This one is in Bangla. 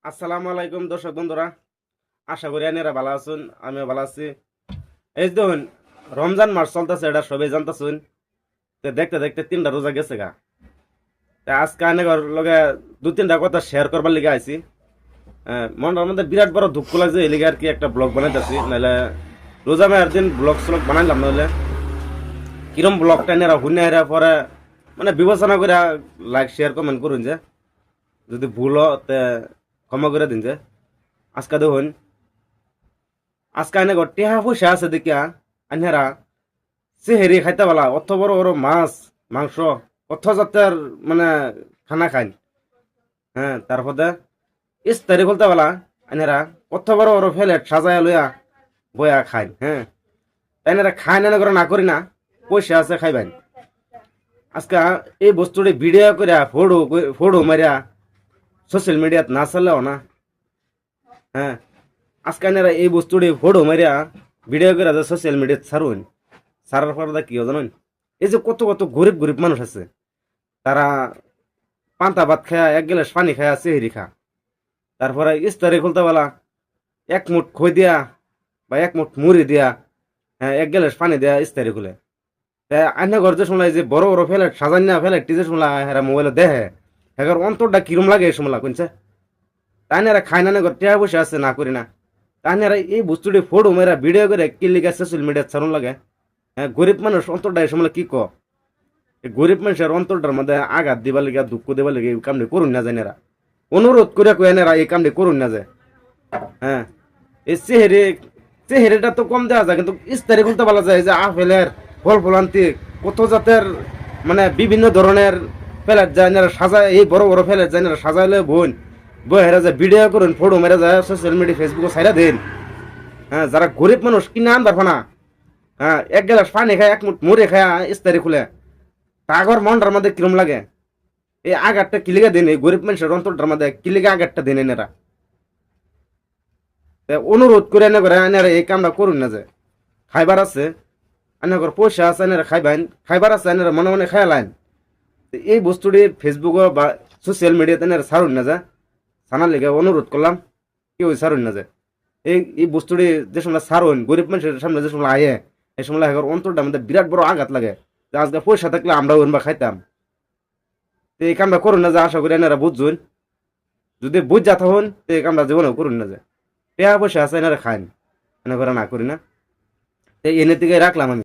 আসসালামু আলাইকুম দর্শক বন্ধুরা, আশা করি আপনারা ভালো আছেন। আমিও ভালো আছি। এই দেখুন, রমজান মাস চলতেছে, এটা সবাই জানতেছেন। তো দেখতে দেখতে 3টা রোজা গেছে গা। তা আজকে আনেগর লগে 2-3টা কথা শেয়ার করবার লিগে আইছি। মনটার মধ্যে বিরাট বড় দুঃখ লাগছে, এই লিগে আর কি একটা ব্লগ বানাইতেছি। নাহলে রোজা মেয়ের দিন ব্লগ স্লগ বানাইলাম, নাহলে কিরম ব্লগটা নেরা হুনে হেরা পরে মানে বিবেচনা করে লাইক শেয়ার কমেন্ট করুন, যে যদি ভুল হয় তে ক্ষমা করে দিন। যে আজকে দেখুন, আজকে এনে টেহা পয়সা আছে দেখিয়া আনহারা সেহেরি খাইতে পালা অত বড় বড় মাছ মাংস অত জাতের মানে খানা খাইন। হ্যাঁ, তারপরে ইস্তারি বলতে পালা আনহারা অত বড় বড় ফেলেট সাজায় লইয়া বয়া খাইন। হ্যাঁ, এনারা খাইন এনে করে না করি না, পয়সা আছে খাইবেন। আজকে এই বস্তুটি ভিডিও করে ফোড়ো মারিয়া সোশ্যাল মিডিয়াত না চাললেও না। হ্যাঁ, আজকে এনারা এই বস্তুটি ফোড়ো মারিয়া ভিডিও করে সোশ্যাল মিডিয়াত ছাড়ুন। সারার পরে কি জানেন, এই যে কত কত গরিব গরিব মানুষ আছে, তারা পান্তা ভাত খায়া এক গ্লাস পানি খায়া সেহেরি খা, তারপরে ইস্তারি খুলতে বলা এক মুঠ খই দিয়া বা এক মুঠ মুড়ি দিয়া, হ্যাঁ, এক গ্লাস পানি দিয়া ইস্তারি খুলে। তাই আইনা ঘর যে সময় যে বড় বড় ফেলেট সাজান্যা ফেলেট যে সময় হেরা মোবাইলে দেখে, হেগার অন্তরটা কিরম লাগে এই সময় কোনছে। তাই না খায় না ঘর টেয়া বসে আছে না করি না। তাই না এই বস্তুটি ফোড়ো মেরা ভিডিও করে কিলিগা সোশ্যাল মিডিয়াত ছাড়ুন লাগে। হ্যাঁ, গরিব মানুষ অন্তরটা এই সময় কি ক, গরিব মানুষের অন্তরটার মধ্যে আঘাত দিবার লেগে দুঃখ দিবার লেগে এই কামটি করুন না যায় এরা। অনুরোধ করে এনারা এই কামটি করুন না যায়। হ্যাঁ, এই চেহারিটা তো কম দেওয়া যায়, কিন্তু ইস্তারি খুলতে বলা যায় যে আপেলের ফল ফলান্তি কত জাতের মানে বিভিন্ন ধরনের ফেলেট যায় এনারা সাজায়, এই বড় বড় ফেলেট যায় এনারা সাজাইলে বোন বই হেরা যায় ভিডিও করুন, ফটো মেরা যায় সোশ্যাল মিডিয়া ফেসবুকে ছাইরা দেন। হ্যাঁ, যারা গরিব মানুষ কিনে আনবার না, হ্যাঁ, এক গ্লাস পানি খায় এক মুঠ মুড়ে খায় ইস্তারি খুলে, তাগর মনটার মধ্যে কিরম লাগে। এই আঘাতটা কিলিগা দিন, এই গরিব মানুষের অন্তরটার মধ্যে কিলিগা আঘাতটা দিন এনারা। অনুরোধ করে এনে করে এনারা এই কামটা করুন না। যে খাইবার আছে এনার পয়সা আছে, এনারা খাইবেন, খাইবার আছে এনারা মনে মনে খাইলাইন। এই বস্তুটি ফেসবুকে বা সোশ্যাল মিডিয়াতে এনারা ছাড়ুন না। যে ছানার লেগে অনুরোধ করলাম, কেউ ছাড়ুন না। যে এই বস্তুটি যে সময় ছাড়ুন, গরিব মানুষের সামনে যে সময় আয়ে, এই সময় অন্তরটা আমাদের বিরাট বড় আঘাত লাগে। যে আজকে পয়সা থাকলে আমরাও বা খাইতাম। তো এই কামটা করুন না, যে আশা করি এনারা বুঝুন। যদি বুঝ যা হন তো এই কামটা জীবনেও করুন না। যে টাকা পয়সা আছে এনারা খাইন, এনে করে না করি না। তো এনে থেকে রাখলাম আমি।